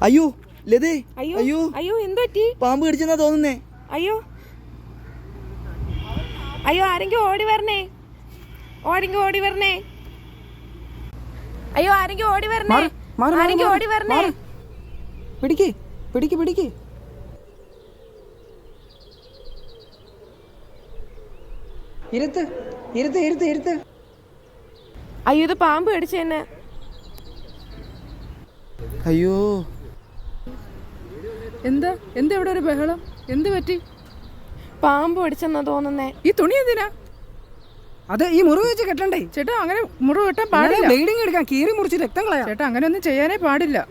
അയ്യോ ലതേ, അയ്യോ അയ്യോ അയ്യോ എന്ത് പറ്റി? പാമ്പ് കടിച്ചെന്നാ തോന്നുന്നേ. അയ്യോ അയ്യോ ആരെങ്കിലും ഓടി വരണേ, ആരെങ്കിലും ഓടി വരണേ, അയ്യോ ആരെങ്കിലും ഓടി വരണേ, ആരെങ്കിലും ഓടി വരണേ. പിടിക്ക് പിടിക്ക് പിടിക്ക്. ഇരുത്ത് ഇരുത്ത് ഇരുത്ത് ഇരുത്ത്. അയ്യോ ഇത് പാമ്പ് കടിച്ചു തന്നെ. അയ്യോ എന്താ എന്താ ഇവിടെ ഒരു ബഹളം? എന്ത് പറ്റി? പാമ്പ് കടിച്ചെന്നാ തോന്നുന്നേ. ഈ തുണി എന്തിനാ? അത് ഈ മുറിവ് വെച്ച് കെട്ടണ്ടേ ചേട്ടാ? അങ്ങനെ മുറിവ് വെട്ടാൻ പാടില്ല. ബ്ലീഡിങ് എടുക്കാം, കീറി മുറിച്ച് രക്തം കളയാം. ചേട്ടാ അങ്ങനെ ഒന്നും ചെയ്യാനേ പാടില്ല.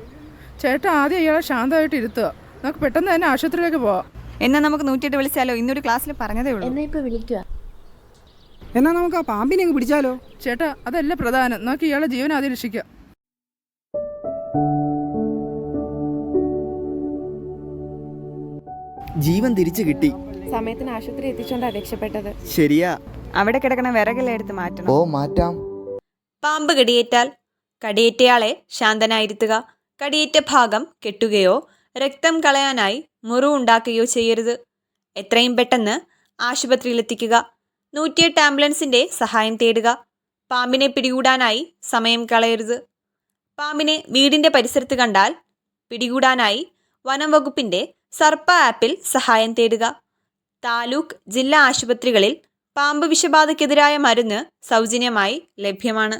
ചേട്ടാ ആദ്യം ഇയാളെ ശാന്തമായിട്ട് ഇരുത്തുക. നമുക്ക് പെട്ടെന്ന് തന്നെ ആശുപത്രിയിലേക്ക് പോവാം. എന്നാ നമുക്ക് 108 വിളിച്ചാലോ? ഇന്നൊരു ക്ലാസ്സിൽ പറഞ്ഞതേ ഉള്ളൂ. എന്നാ ഇപ്പൊ വിളിക്കുക. എന്നാ നമുക്ക് ആ പാമ്പിനെ അങ്ങ് പിടിച്ചാലോ? ചേട്ടാ അതല്ല പ്രധാനം, നമുക്ക് ഇയാളെ ജീവൻ ആദ്യം രക്ഷിക്കാം. ജീവൻ തിരിച്ചു കിട്ടി. സമയത്തിന് ആശുപത്രി എത്തിച്ചോണ്ടാ രക്ഷപ്പെട്ടത്. ശരിയാ. അവിടെ കിടക്കണ വിറകെല്ലാം എടുത്ത് മാറ്റണം. ഓ മാറ്റാം. പാമ്പ് കടിയേറ്റാൽ കടിയേറ്റയാളെ ശാന്തനായിരുത്തുക. കടിയേറ്റ ഭാഗം കെട്ടുകയോ രക്തം കളയാനായി മുറിവുണ്ടാക്കുകയോ ചെയ്യരുത്. എത്രയും പെട്ടെന്ന് ആശുപത്രിയിലെത്തിക്കുക. 108 ആംബുലൻസിന്റെ സഹായം തേടുക. പാമ്പിനെ പിടികൂടാനായി സമയം കളയരുത്. പാമ്പിനെ വീടിന്റെ പരിസരത്ത് കണ്ടാൽ പിടികൂടാനായി വനം വകുപ്പിന്റെ സർപ്പ ആപ്പിൽ സഹായം തേടുക. താലൂക്ക് ജില്ലാ ആശുപത്രികളിൽ പാമ്പ് വിഷബാധയ്ക്കെതിരായ മരുന്ന് സൗജന്യമായി ലഭ്യമാണ്.